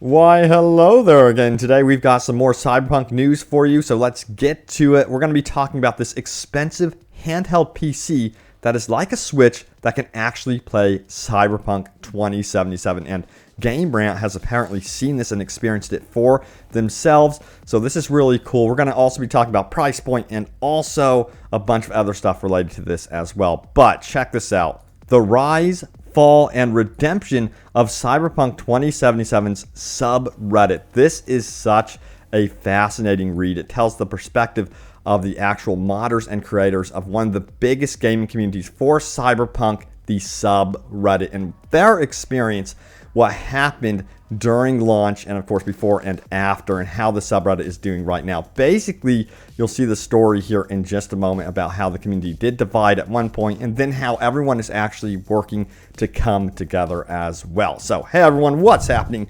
Why, hello there again. Today we've got some more Cyberpunk news for you, so let's get to it. We're going to be talking about this expensive handheld PC that is like a Switch that can actually play Cyberpunk 2077. And Game Rant has apparently seen this and experienced it for themselves, so this is really cool. We're going to also be talking about price point and also a bunch of other stuff related to this as well. But check this out. The rise, fall, and redemption of Cyberpunk 2077's subreddit. This is such a fascinating read. It tells the perspective of the actual modders and creators of one of the biggest gaming communities for Cyberpunk, the subreddit, and their experience, what happened during launch, and of course before and after, and how the subreddit is doing right now. Basically, you'll see the story here in just a moment about how the community did divide at one point, and then how everyone is actually working to come together as well. So, hey everyone, what's happening?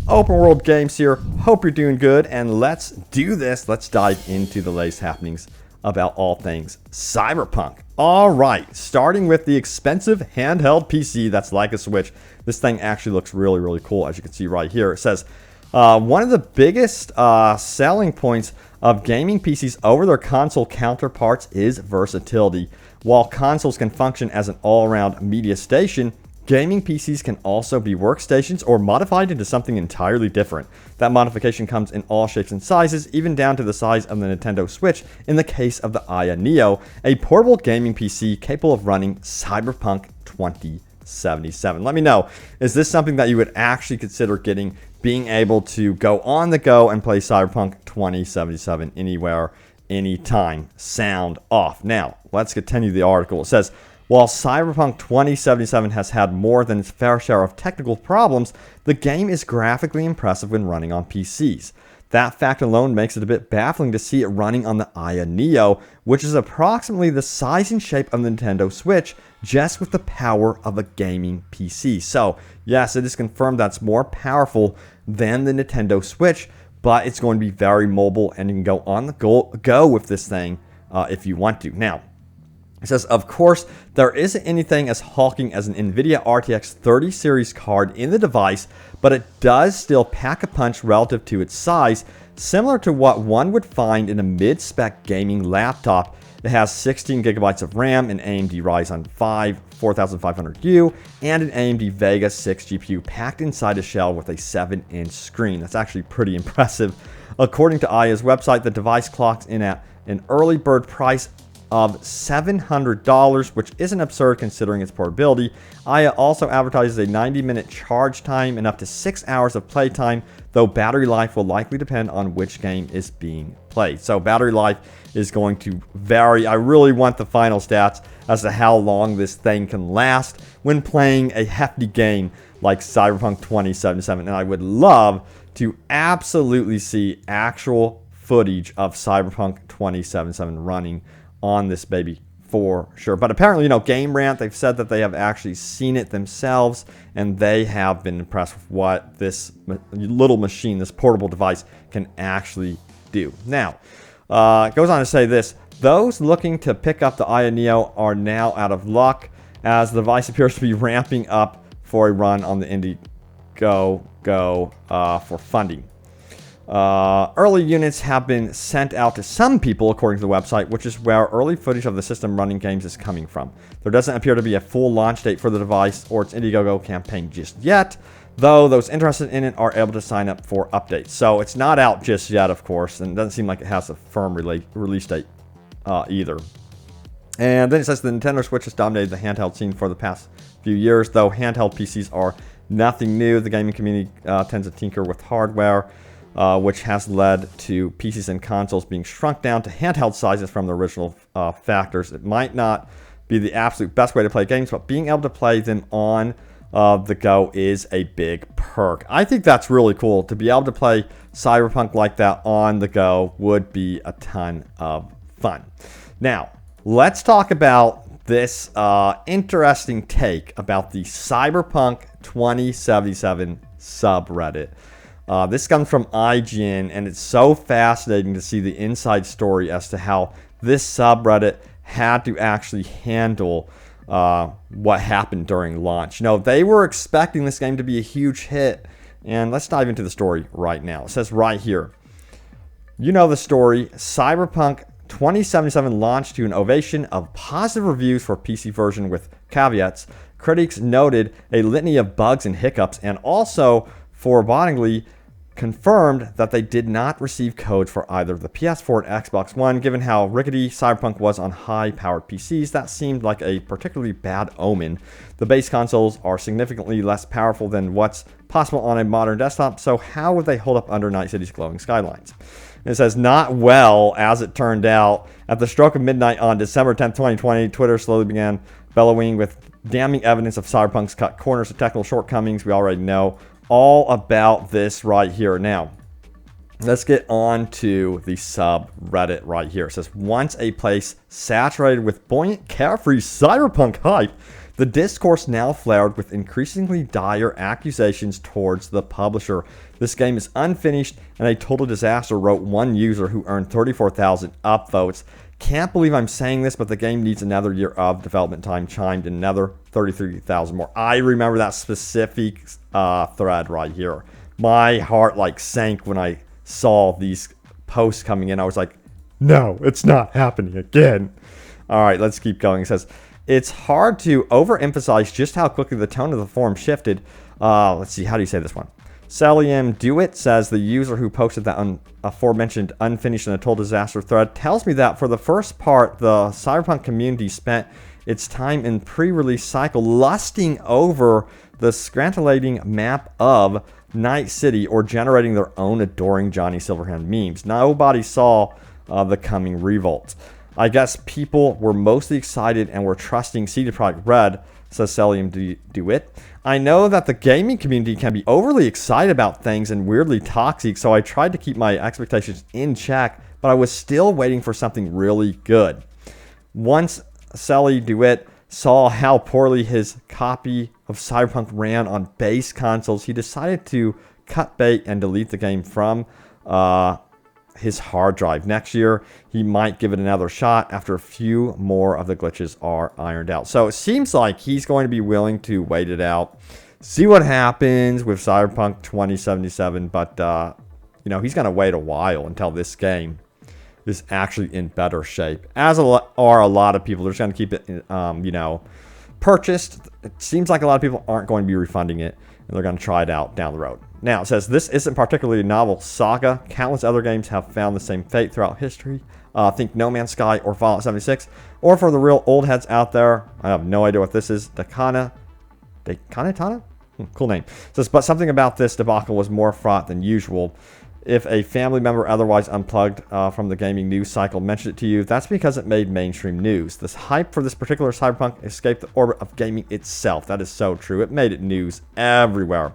Open World Games here. Hope you're doing good, and let's do this. Let's dive into the latest happenings about all things Cyberpunk. All right, starting with the expensive handheld PC that's like a Switch. This thing actually looks really, really cool, as you can see right here. It says, one of the biggest selling points of gaming PCs over their console counterparts is versatility. While consoles can function as an all-around media station, gaming PCs can also be workstations or modified into something entirely different. That modification comes in all shapes and sizes, even down to the size of the Nintendo Switch in the case of the Aya Neo, a portable gaming PC capable of running Cyberpunk 2077. Let me know, is this something that you would actually consider getting, being able to go on the go and play Cyberpunk 2077 anywhere, anytime? Sound off. Now, let's continue the article. It says, while Cyberpunk 2077 has had more than its fair share of technical problems, the game is graphically impressive when running on PCs. That fact alone makes it a bit baffling to see it running on the Aya Neo, which is approximately the size and shape of the Nintendo Switch, just with the power of a gaming PC. So, yes, it is confirmed that's more powerful than the Nintendo Switch, but it's going to be very mobile, and you can go on the go with this thing if you want to. Now, it says, of course, there isn't anything as hulking as an NVIDIA RTX 30 series card in the device, but it does still pack a punch relative to its size, similar to what one would find in a mid-spec gaming laptop. It has 16 gigabytes of RAM, an AMD Ryzen 5 4500U, and an AMD Vega 6 GPU packed inside a shell with a 7-inch screen. That's actually pretty impressive. According to Aya's website, the device clocks in at an early bird price of $700, which isn't absurd considering its portability. Aya also advertises a 90-minute charge time and up to 6 hours of playtime, though battery life will likely depend on which game is being played. So battery life is going to vary. I really want the final stats as to how long this thing can last when playing a hefty game like Cyberpunk 2077, and I would love to absolutely see actual footage of Cyberpunk 2077 running on this baby for sure. But apparently, Game Rant, they've said that they have actually seen it themselves, and they have been impressed with what this little machine, this portable device, can actually do. Now, it goes on to say this: those looking to pick up the Aya Neo are now out of luck, as the device appears to be ramping up for a run on the Indiegogo for funding. Early units have been sent out to some people, according to the website, which is where early footage of the system running games is coming from. There doesn't appear to be a full launch date for the device or its Indiegogo campaign just yet, though those interested in it are able to sign up for updates. So it's not out just yet, of course, and it doesn't seem like it has a firm release date either. And then it says the Nintendo Switch has dominated the handheld scene for the past few years, though handheld PCs are nothing new. The gaming community tends to tinker with hardware, which has led to PCs and consoles being shrunk down to handheld sizes from the original factors. It might not be the absolute best way to play games, but being able to play them on the go is a big perk. I think that's really cool. To be able to play Cyberpunk like that on the go would be a ton of fun. Now, let's talk about this interesting take about the Cyberpunk 2077 subreddit. This comes from IGN, and it's so fascinating to see the inside story as to how this subreddit had to actually handle what happened during launch. They were expecting this game to be a huge hit. And let's dive into the story right now. It says right here, you know the story. Cyberpunk 2077 launched to an ovation of positive reviews for PC version with caveats. Critics noted a litany of bugs and hiccups, and also forebodingly confirmed that they did not receive codes for either the PS4 and Xbox One. Given how rickety Cyberpunk was on high-powered PCs, that seemed like a particularly bad omen. The base consoles are significantly less powerful than what's possible on a modern desktop, so how would they hold up under Night City's glowing skylines? It says, not well, as it turned out. At the stroke of midnight on December 10th, 2020, Twitter slowly began bellowing with damning evidence of Cyberpunk's cut corners and technical shortcomings. We already know all about this right here. Now, let's get on to the subreddit right here. It says, once a place saturated with buoyant, carefree cyberpunk hype, the discourse now flared with increasingly dire accusations towards the publisher. This game is unfinished and a total disaster, wrote one user who earned 34,000 upvotes. Can't believe I'm saying this, but the game needs another year of development time, chimed in another 33,000 more. I remember that specific thread right here. My heart like sank when I saw these posts coming in. I was like, no, it's not happening again. All right, let's keep going. It says, it's hard to overemphasize just how quickly the tone of the forum shifted. Let's see, how do you say this one? Celium Dewitt says the user who posted that aforementioned unfinished and a total disaster thread tells me that for the first part, the Cyberpunk community spent its time in pre-release cycle lusting over the scintillating map of Night City or generating their own adoring Johnny Silverhand memes. Nobody saw the coming revolt. I guess people were mostly excited and were trusting CD Projekt Red, says Celium DeWitt. I know that the gaming community can be overly excited about things and weirdly toxic, so I tried to keep my expectations in check, but I was still waiting for something really good. Once Celium DeWitt saw how poorly his copy of Cyberpunk ran on base consoles, he decided to cut bait and delete the game from his hard drive. Next year, he might give it another shot after a few more of the glitches are ironed out. So it seems like he's going to be willing to wait it out, see what happens with Cyberpunk 2077. But, he's going to wait a while until this game is actually in better shape. As are a lot of people. They're just going to keep it, purchased. It seems like a lot of people aren't going to be refunding it, and they're going to try it out down the road. Now, it says, this isn't particularly a novel saga. Countless other games have found the same fate throughout history. Think No Man's Sky or Fallout 76. Or for the real old heads out there, I have no idea what this is. Dakana? Cool name. It says, but something about this debacle was more fraught than usual. If a family member otherwise unplugged from the gaming news cycle mentioned it to you, that's because it made mainstream news. This hype for this particular Cyberpunk escaped the orbit of gaming itself. That is so true. It made it news everywhere.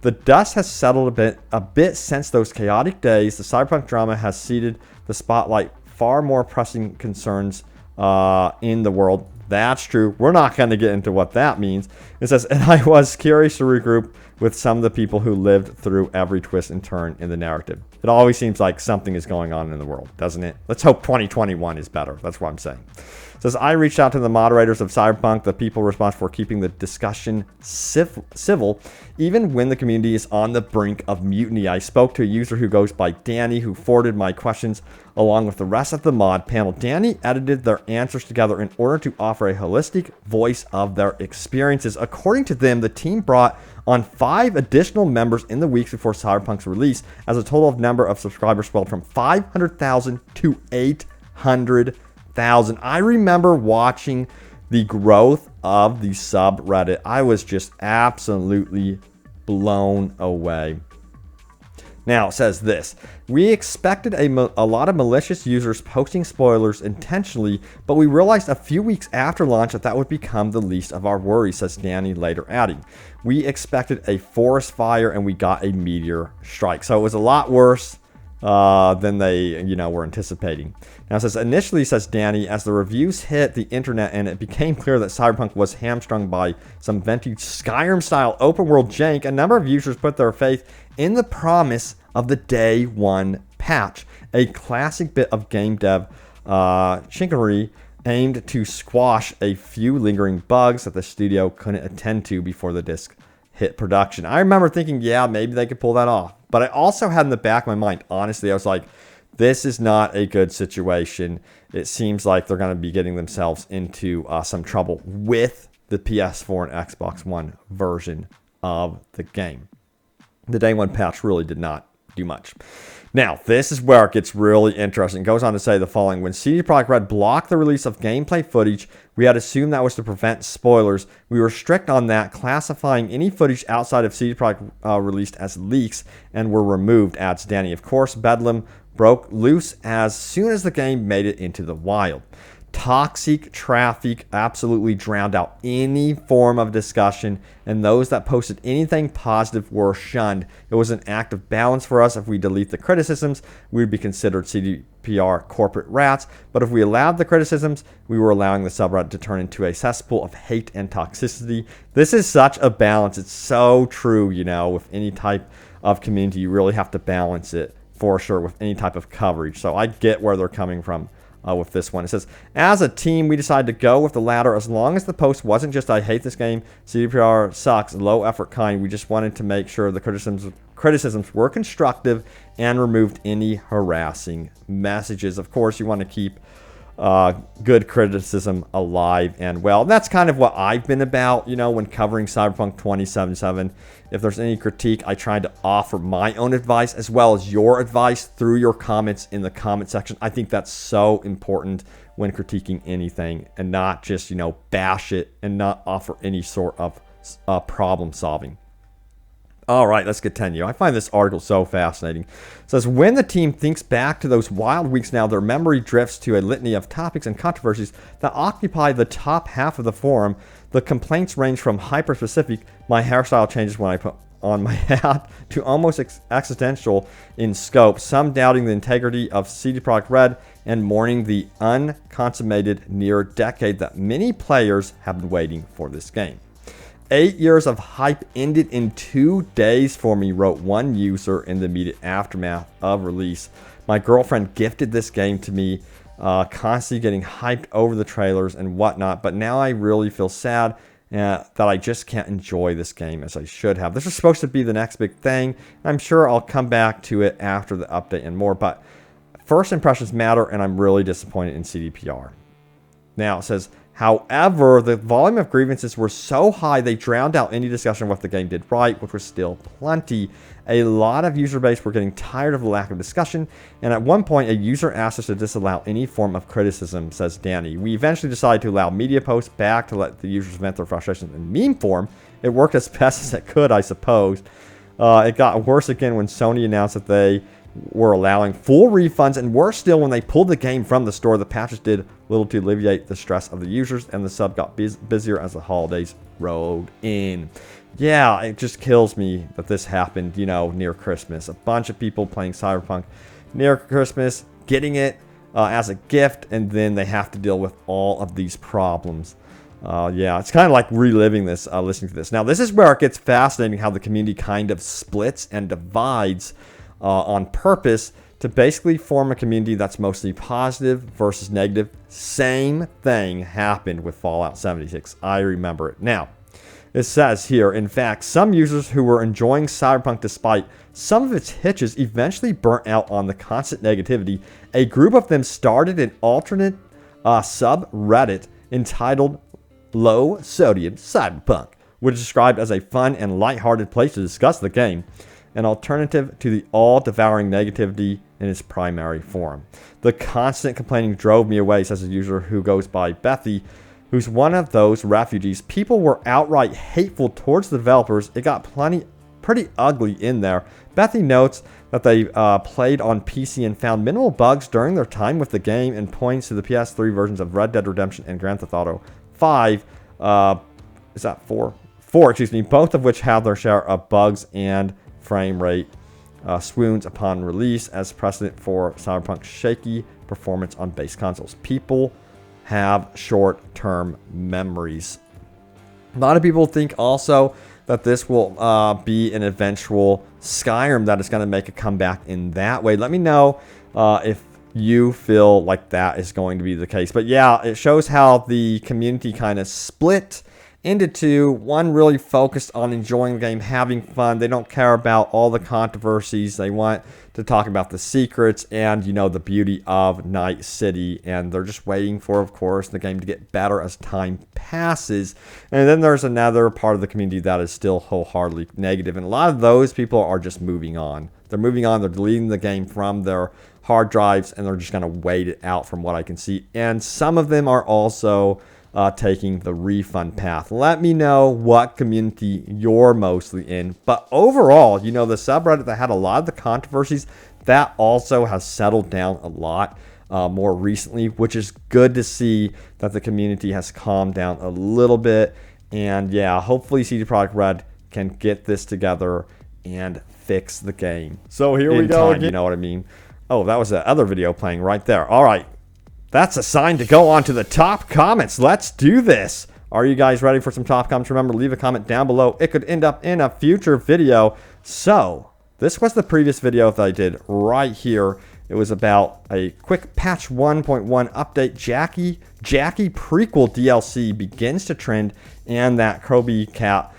The dust has settled a bit since those chaotic days. The Cyberpunk drama has ceded the spotlight far more pressing concerns in the world. That's true. We're not going to get into what that means. It says, and I was curious to regroup with some of the people who lived through every twist and turn in the narrative. It always seems like something is going on in the world, doesn't it? Let's hope 2021 is better. That's what I'm saying. It says, I reached out to the moderators of Cyberpunk, the people responsible for keeping the discussion civil, even when the community is on the brink of mutiny. I spoke to a user who goes by Danny, who forwarded my questions along with the rest of the mod panel. Danny edited their answers together in order to offer a holistic voice of their experiences. According to them, the team brought on 5 additional members in the weeks before Cyberpunk's release, as a total of number of subscribers swelled from 500,000 to 800,000. I remember watching the growth of the subreddit. I was just absolutely blown away. Now, it says this. We expected a lot of malicious users posting spoilers intentionally, but we realized a few weeks after launch that would become the least of our worries, says Danny, later adding. We expected a forest fire and we got a meteor strike. So it was a lot worse than they, were anticipating. Now, it says, initially, says Danny, as the reviews hit the internet and it became clear that Cyberpunk was hamstrung by some vintage Skyrim-style open-world jank, a number of users put their faith in the promise of the day one patch, a classic bit of game dev chicanery aimed to squash a few lingering bugs that the studio couldn't attend to before the disc hit production. I remember thinking, yeah, maybe they could pull that off. But I also had in the back of my mind, honestly, I was like, this is not a good situation. It seems like they're going to be getting themselves into some trouble with the PS4 and Xbox One version of the game. The day one patch really did not do much. Now, this is where it gets really interesting. It goes on to say the following. When CD Projekt Red blocked the release of gameplay footage, we had assumed that was to prevent spoilers. We were strict on that, classifying any footage outside of CD Projekt released as leaks and were removed, adds Danny. Of course, Bedlam broke loose as soon as the game made it into the wild. Toxic traffic absolutely drowned out any form of discussion, and those that posted anything positive were shunned. It was an act of balance for us. If we delete the criticisms, we would be considered CDPR corporate rats, but if we allowed the criticisms, we were allowing the subreddit to turn into a cesspool of hate and toxicity. This is such a balance. It's so true, you know, with any type of community, you really have to balance it for sure with any type of coverage. So I get where they're coming from with this one. It says, as a team, we decided to go with the latter as long as the post wasn't just, I hate this game, CDPR sucks, low effort kind. We just wanted to make sure the criticisms were constructive and removed any harassing messages. Of course, you want to keep good criticism alive and well. That's kind of what I've been about, you know, when covering Cyberpunk 2077. If there's any critique, I try to offer my own advice as well as your advice through your comments in the comment section. I think that's so important when critiquing anything, and not just, you know, bash it and not offer any sort of problem solving. All right, let's continue. I find this article so fascinating. It says, when the team thinks back to those wild weeks now, their memory drifts to a litany of topics and controversies that occupy the top half of the forum. The complaints range from hyper-specific, my hairstyle changes when I put on my hat, to almost existential in scope, some doubting the integrity of CD Projekt Red and mourning the unconsummated near decade that many players have been waiting for this game. 8 years of hype ended in 2 days for me, wrote one user in the immediate aftermath of release. My girlfriend gifted this game to me, constantly getting hyped over the trailers and whatnot, but now I really feel sad that I just can't enjoy this game as I should have. This was supposed to be the next big thing. I'm sure I'll come back to it after the update and more, but first impressions matter, and I'm really disappointed in CDPR. Now it says, however, the volume of grievances were so high they drowned out any discussion of what the game did right, which was still plenty. A lot of user base were getting tired of the lack of discussion, and at one point a user asked us to disallow any form of criticism, says Danny. We eventually decided to allow media posts back to let the users vent their frustrations in meme form. It worked as best as it could, I suppose. It got worse again when Sony announced that they were allowing full refunds, and worse still when they pulled the game from the store. The patches did little to alleviate the stress of the users, and the sub got busier as the holidays rolled in. Yeah, it just kills me that this happened, you know, near Christmas. A bunch of people playing Cyberpunk near Christmas, getting it as a gift, and then they have to deal with all of these problems. Yeah, it's kind of like reliving this, listening to this. Now, this is where it gets fascinating, how the community kind of splits and divides on purpose to basically form a community that's mostly positive versus negative. Same thing happened with Fallout 76. I remember it. Now, it says here, in fact, some users who were enjoying Cyberpunk despite some of its hitches eventually burnt out on the constant negativity. A group of them started an alternate subreddit entitled Low Sodium Cyberpunk, which is described as a fun and lighthearted place to discuss the game, an alternative to the all-devouring negativity in its primary form. The constant complaining drove me away, says a user who goes by Bethy, who's one of those refugees. People were outright hateful towards the developers. It got pretty ugly in there. Bethy notes that they played on PC and found minimal bugs during their time with the game, and points to the PS3 versions of Red Dead Redemption and Grand Theft Auto 5. Is that 4? 4, excuse me, both of which have their share of bugs and frame rate swoons upon release as precedent for Cyberpunk's shaky performance on base consoles. People have short-term memories. A lot of people think also that this will be an eventual Skyrim that is going to make a comeback in that way. Let me know if you feel like that is going to be the case. But yeah, it shows how the community kind of split, into two. One really focused on enjoying the game, having fun. They don't care about all the controversies. They want to talk about the secrets and, you know, the beauty of Night City. And they're just waiting for, of course, the game to get better as time passes. And then there's another part of the community that is still wholeheartedly negative. And a lot of those people are just moving on. They're moving on. They're deleting the game from their hard drives, and they're just going to wait it out from what I can see. And some of them are also taking the refund path. Let me know what community you're mostly in. But overall, you know, the subreddit that had a lot of the controversies, that also has settled down a lot more recently, which is good to see that the community has calmed down a little bit. And yeah, hopefully CD Projekt Red can get this together and fix the game. So here we go again. You know what I mean? Oh, that was the other video playing right there. All right. That's a sign to go on to the top comments. Let's do this. Are you guys ready for some top comments? Remember, leave a comment down below. It could end up in a future video. So, this was the previous video that I did right here. It was about a quick patch 1.1 update. Jackie prequel DLC begins to trend, and that Kobe Cat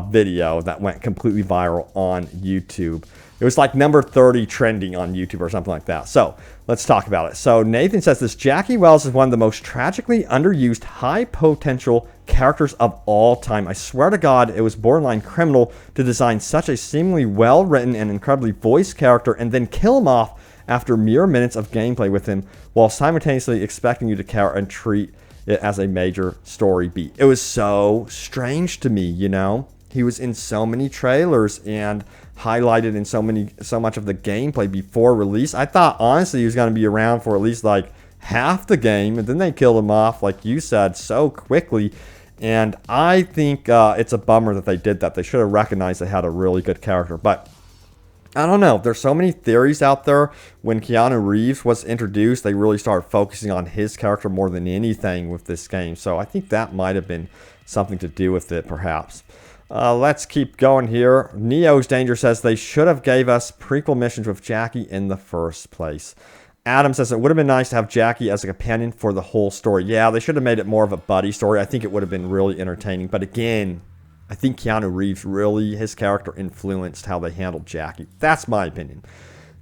video that went completely viral on YouTube. It was like number 30 trending on YouTube or something like that. So let's talk about it. So Nathan says this: Jackie Wells is one of the most tragically underused, high potential characters of all time. I swear to God, it was borderline criminal to design such a seemingly well written and incredibly voiced character and then kill him off after mere minutes of gameplay with him, while simultaneously expecting you to care and treat it as a major story beat. It was so strange to me, you know? He was in so many trailers and highlighted in so much of the gameplay before release. I thought honestly he was going to be around for at least like half the game, and then they killed him off, like you said, so quickly. And I think it's a bummer that they did that. They should have recognized they had a really good character. But I don't know. There's so many theories out there. When Keanu Reeves was introduced, they really started focusing on his character more than anything with this game. So I think that might have been something to do with it, perhaps. Let's keep going here. Neo's Danger says they should have gave us prequel missions with Jackie in the first place. Adam says it would have been nice to have Jackie as a companion for the whole story. Yeah, they should have made it more of a buddy story. I think it would have been really entertaining. But again, I think Keanu Reeves really, his character influenced how they handled Jackie. That's my opinion.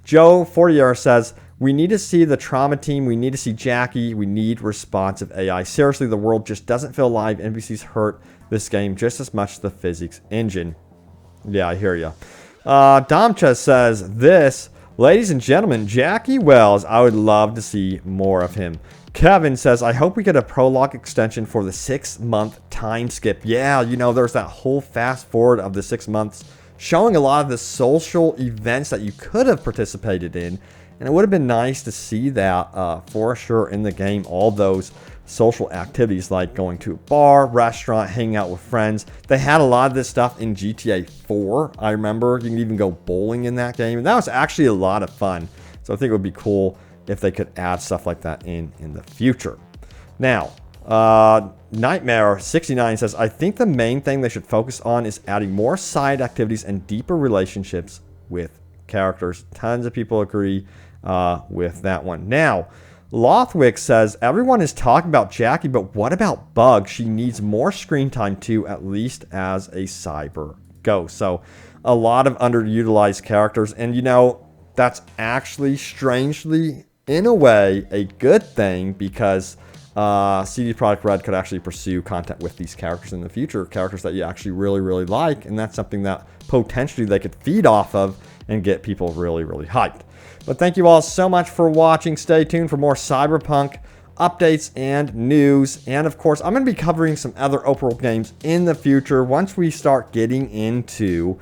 Joe Fortier says, we need to see the trauma team. We need to see Jackie. We need responsive AI. Seriously, the world just doesn't feel alive. NPCs hurt this game just as much as the physics engine. Yeah, I hear you. Domcha says this: ladies and gentlemen, Jackie Wells, I would love to see more of him. Kevin says, I hope we get a prologue extension for the 6-month time skip. Yeah, you know, there's that whole fast forward of the 6 months showing a lot of the social events that you could have participated in. And it would have been nice to see that for sure in the game. All those social activities like going to a bar, restaurant, hanging out with friends. They had a lot of this stuff in GTA 4. I remember you can even go bowling in that game. And that was actually a lot of fun. So I think it would be cool if they could add stuff like that in the future. Now, Nightmare69 says, I think the main thing they should focus on is adding more side activities and deeper relationships with characters. Tons of people agree with that one. Now, Lothwick says, everyone is talking about Jackie, but what about Bug? She needs more screen time too, at least as a cyber ghost. So a lot of underutilized characters. And you know, that's actually strangely, in a way, a good thing, because CD Projekt Red could actually pursue content with these characters in the future, characters that you actually really, really like, and that's something that potentially they could feed off of and get people really, really hyped. But thank you all so much for watching. Stay tuned for more Cyberpunk updates and news. And of course, I'm going to be covering some other open world games in the future once we start getting into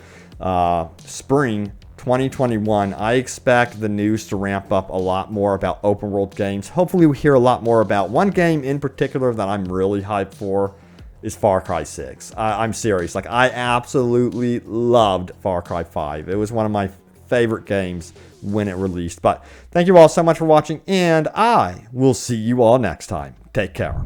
spring 2021. I expect the news to ramp up a lot more about open world games. Hopefully we hear a lot more about one game in particular that I'm really hyped for is Far Cry 6. I'm serious. Like, I absolutely loved Far Cry 5. It was one of my favorite games when it released. But thank you all so much for watching, and I will see you all next time. Take care.